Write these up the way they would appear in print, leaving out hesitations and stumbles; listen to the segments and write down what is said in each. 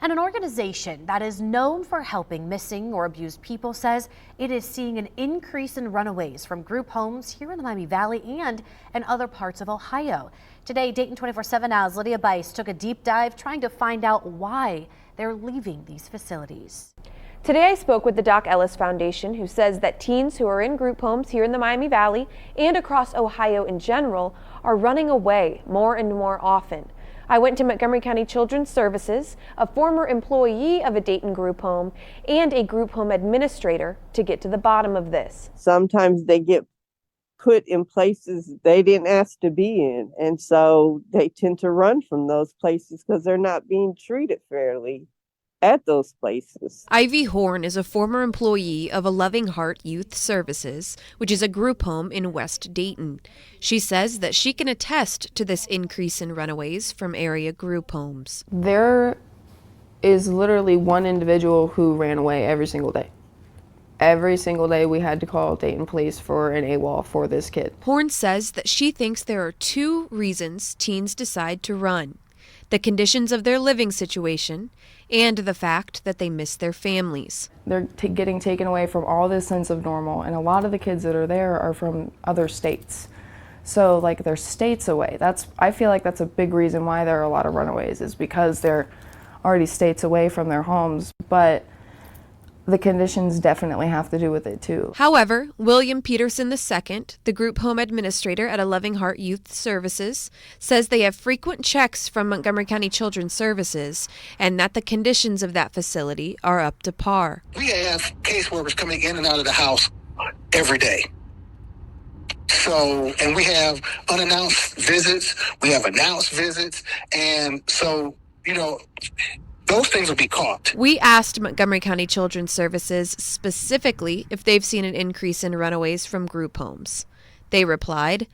And an organization that is known for helping missing or abused people says it is seeing an increase in runaways from group homes here in the Miami Valley and in other parts of Ohio. Today, Dayton 24/7 Now's Lydia Bice took a deep dive trying to find out why they're leaving these facilities. Today I spoke with the Doc Ellis Foundation, who says that teens who are in group homes here in the Miami Valley and across Ohio in general are running away more and more often. I went to Montgomery County Children's Services, a former employee of a Dayton group home, and a group home administrator to get to the bottom of this. Sometimes they get put in places they didn't ask to be in, and so they tend to run from those places because they're not being treated fairly at those places. Ivy Horn is a former employee of A Loving Heart Youth Services, which is a group home in West Dayton. She says that she can attest to this increase in runaways from area group homes. There is literally one individual who ran away every single day. Every single day we had to call Dayton Police for an AWOL for this kid. Horn says that she thinks there are two reasons teens decide to run: the conditions of their living situation and the fact that they miss their families. They're getting taken away from all this sense of normal, and a lot of the kids that are there are from other states. So like they're states away. I feel like that's a big reason why there are a lot of runaways, is because they're already states away from their homes, but the conditions definitely have to do with it too. However, William Peterson II, the group home administrator at A Loving Heart Youth Services, says they have frequent checks from Montgomery County Children's Services and that the conditions of that facility are up to par. We have caseworkers coming in and out of the house every day. So, and we have unannounced visits, we have announced visits, and so, those things will be caught. We asked Montgomery County Children's Services specifically if they've seen an increase in runaways from group homes. They replied,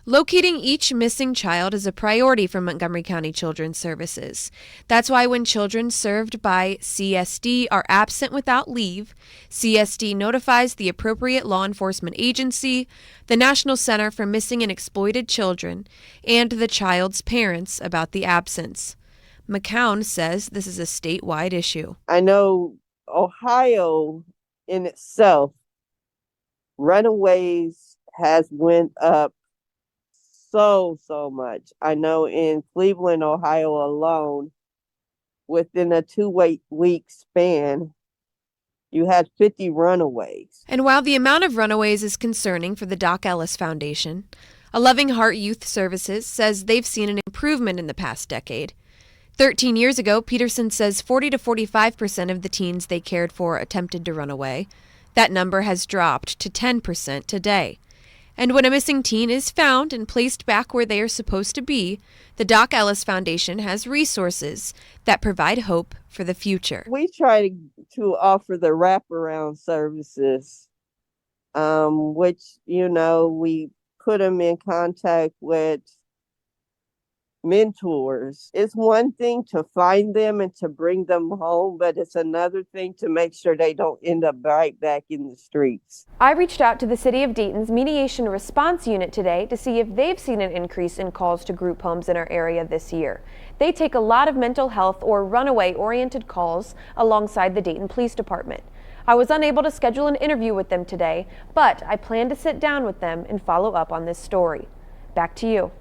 "Locating each missing child is a priority for Montgomery County Children's Services. That's why when children served by CSD are absent without leave, CSD notifies the appropriate law enforcement agency, the National Center for Missing and Exploited Children, and the child's parents about the absence." McCown says this is a statewide issue. I know Ohio in itself, runaways has went up so much. I know in Cleveland, Ohio alone, within a 2-week span, you had 50 runaways. And while the amount of runaways is concerning for the Doc Ellis Foundation, A Loving Heart Youth Services says they've seen an improvement in the past decade. 13 years ago, Peterson says 40 to 45% of the teens they cared for attempted to run away. That number has dropped to 10% today. And when a missing teen is found and placed back where they are supposed to be, the Doc Ellis Foundation has resources that provide hope for the future. We try to offer the wraparound services, which, we put them in contact with mentors. It's one thing to find them and to bring them home, but it's another thing to make sure they don't end up right back in the streets. I reached out to the City of Dayton's Mediation Response Unit today to see if they've seen an increase in calls to group homes in our area this year. They take a lot of mental health or runaway-oriented calls alongside the Dayton Police Department. I was unable to schedule an interview with them today, but I plan to sit down with them and follow up on this story. Back to you.